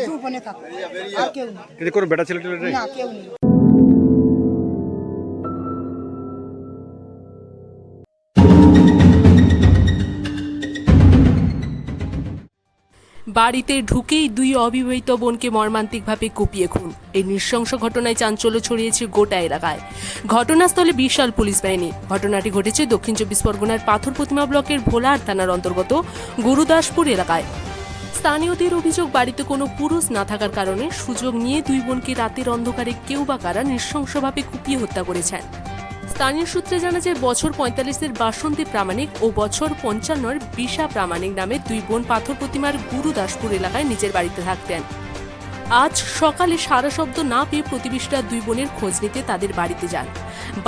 দু বোনে থাকতো, আর কেউ নেই। এতে কোনো বেটা ছেলে টেলে নেই? না, কেউ নেই। বাড়িতে ঢুকেই দুই অবিবাহিত বোনকে মর্মান্তিকভাবে কুপিয়ে খুন। এই নৃশংস ঘটনায় চাঞ্চল্য ছড়িয়েছে গোটা এলাকায়। ঘটনাস্থলে বিশাল পুলিশ বাহিনী। ঘটনাটি ঘটেছে দক্ষিণ 24 পরগনার পাথর প্রতিমা ব্লকের ভোলার থানার অন্তর্গত গুরুদাসপুর এলাকায়। স্থানীয়দের অভিযোগ, বাড়িতে কোনো পুরুষ না থাকার কারণে সুযোগ নিয়ে দুই বোনকে রাতের অন্ধকারে কেউ বা কারা নৃশংসভাবে কুপিয়ে হত্যা করেছেন। স্থানীয় সূত্রে জানা যায়, বছর 45-এর বাসন্তী প্রামাণিক ও বছর 55-এর বিশা প্রামাণিক নামে দুই বোন পাথর প্রতিমার গুরুদাসপুর এলাকায় নিজের বাড়িতে থাকতেন। আজ সকালে সারা শব্দ না পেয়ে প্রতিবেশীরা দুই বোনের খোঁজ নিতে তাদের বাড়িতে যান।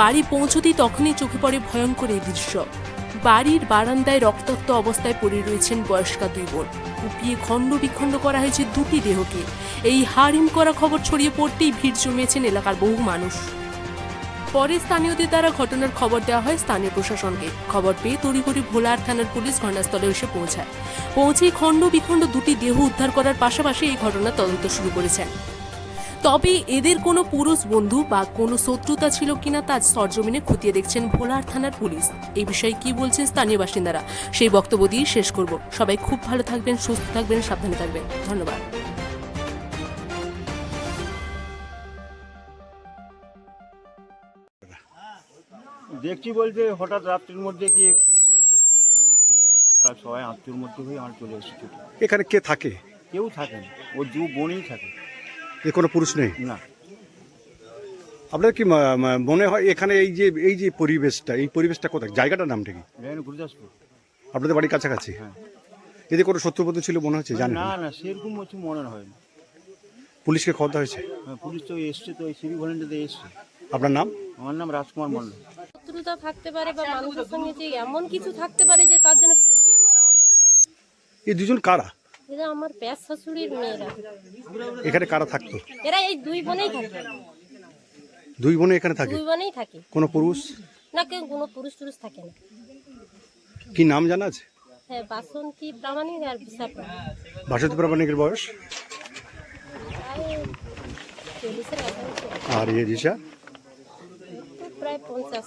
বাড়ি পৌঁছতেই তখনই চোখে পড়ে ভয়ঙ্কর এই দৃশ্য। বাড়ির বারান্দায় রক্তাক্ত অবস্থায় পড়ে রয়েছেন বয়স্কা দুই বোন। কুপিয়ে খণ্ড বিখণ্ড করা হয়েছে দুটি দেহকে। এই হাড়হিম করা খবর ছড়িয়ে পড়তেই ভিড় জমিয়েছেন এলাকার বহু মানুষ। পরে স্থানীয়দের দ্বারা ঘটনার খবর দেওয়া হয় স্থানীয় প্রশাসনকে। খবর পেয়ে তড়িঘড়ি ভোলার থানার পুলিশ ঘটনাস্থলে এসে পৌঁছেই খণ্ড বিখণ্ড দুটি দেহ উদ্ধার করার পাশাপাশি এই ঘটনার তদন্ত শুরু করেছেন। তবে এদের কোনো পুরুষ বন্ধু বা কোনো শত্রুতা ছিল কিনা তা সরজমিনে খতিয়ে দেখছেন ভোলার থানার পুলিশ। এই বিষয়ে কি বলছেন স্থানীয় বাসিন্দারা, সেই বক্তব্য দিয়ে শেষ করব। সবাই খুব ভালো থাকবেন, সুস্থ থাকবেন, সাবধানে থাকবেন। ধন্যবাদ। দেখছি বলতে হঠাৎ রাত্রির মধ্যে কি খুন হয়েছে, সেই শুনে আমরা সকাল সবাই আত্মীয়র মধ্যে হয়ে আমরা চলে এসেছি। এখানে কে থাকে? কেউ থাকে না, ও দু বোনই থাকে। এ কোনো পুরুষ নেই? না। আপনার কি মনে হয় এখানে এই যে পরিবেশটা কোথায়, জায়গাটার নামটা কি? গুরুদাসপুর। আপনাদের বাড়ির কাছাকাছি? হ্যাঁ। এতে কোনো শত্রুপদ ছিল মনে হচ্ছে? জানেন? না না, সেরকম কিছু মনে হয় না। পুলিশকে খবর দেওয়া হয়েছে? হ্যাঁ, পুলিশ তো এসছে, তো সিভিক ভলেন্টিয়ারতে এসছে। আপনার নাম? আমার নাম রাজকুমার মন্ডল। শত্রুতা থাকতে পারে বা মানুষের সঙ্গে যে এমন কিছু থাকতে পারে যে তার জন্য কুপিয়ে মারা হবে। এই দুজন কারা? এরা আমার প্যাস শাশুড়ির মেয়েরা। এখানে কারা থাকতো? এরা এই দুই বোনেই থাকে। দুই বোনে এখানে থাকে? দুই বোনেই থাকে। কোনো পুরুষ? না, কেউ কোনো পুরুষ টুরুষ থাকে না। কি নাম জানা আছে? হ্যাঁ, বাসন্তী প্রামাণিক আর বিশা প্রামাণিক। বাসন্তী প্রামাণিকের বয়স? প্রায় 40-এর কাছাকাছি। আর রিসা? প্রায় 50।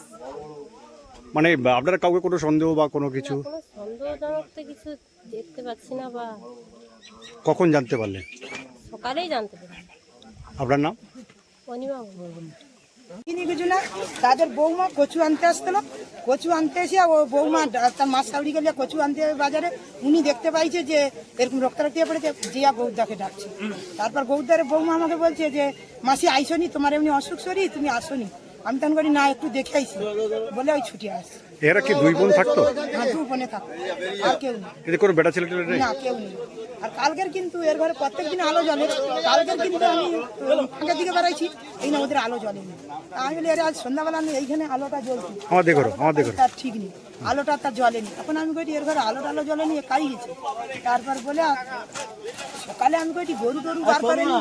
মানে আপনারা কাউকে কোনো সন্দেহ বা কোনো কিছু? কোনো সন্দেহজনক তো কিছু দেখতে পাচ্ছি না। বা কখন জানতে পারলেন? সকালেই জানতে পারি। আপনার নাম? অনিমা। কিনি কিছু না, তাদের বৌমা কচু আনতে আসছিল। কচু আনতে এসে ও বৌমা তার মাছ সাউরি গেলে কচু আনতে যাবে বাজারে। উনি দেখতে পাইছে যে এরকম রক্তারক্তি পড়েছে, জিয়া গৌদাকে ডাকছে। তারপর গৌদারের বৌমা আমাকে বলছে যে মাসি আইসনি, তোমার এমনি অসুখ শরীর, তুমি আসনি। আমি তখন করি না, একটু দেখে আইসি বলে ওই ছুটি আসছে। এরা কি দুই বোন থাকতো? হ্যাঁ, দু বোনে থাকতো, আর কেউ নেই। এতে কোনো বেটা ছেলে টেলে নেই? না, কেউ নেই। আর কালকের কিন্তু এর ঘরে প্রত্যেকদিন আলো জ্বলে। কালকের কিন্তু আমি ফাঁকের দিকে বেড়াইছি, এই না ওদের আলো জ্বলেনি। আমি বলি আরে আজ সন্ধ্যাবেলা আমি এইখানে আলোটা জ্বলছি, আমাদের ঘরে তার ঠিক নেই, আলোটা তার জ্বলেনি। এখন আমি কইটি এর ঘরে আলো জ্বলেনি, এ কাই গেছে। তারপর বলে সকালে আমি কইটি গরু টরু বার করেনি,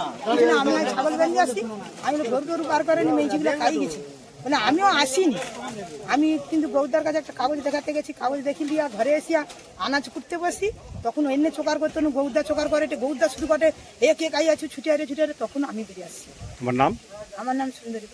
আমি ছাগল বেরিয়ে আসছি। আমি গরু টরু বার করেনি, মেয়েছিগুলো কাই গেছে বলে আমিও আসিনি। আমি কিন্তু গৌদার কাছে একটা কাগজ দেখাতে গেছি, কাগজ দেখি দিয়া ঘরে এসিয়া আনাজ কুটতে বসি। তখন এনে চোকার করতো না, গৌদা চোকার করে, গৌদা শুরু করে এ কে কাই আছো ছুটে আরে, তখন আমি বেরিয়ে আসছি। আমার নাম? আমার নাম সুন্দরী।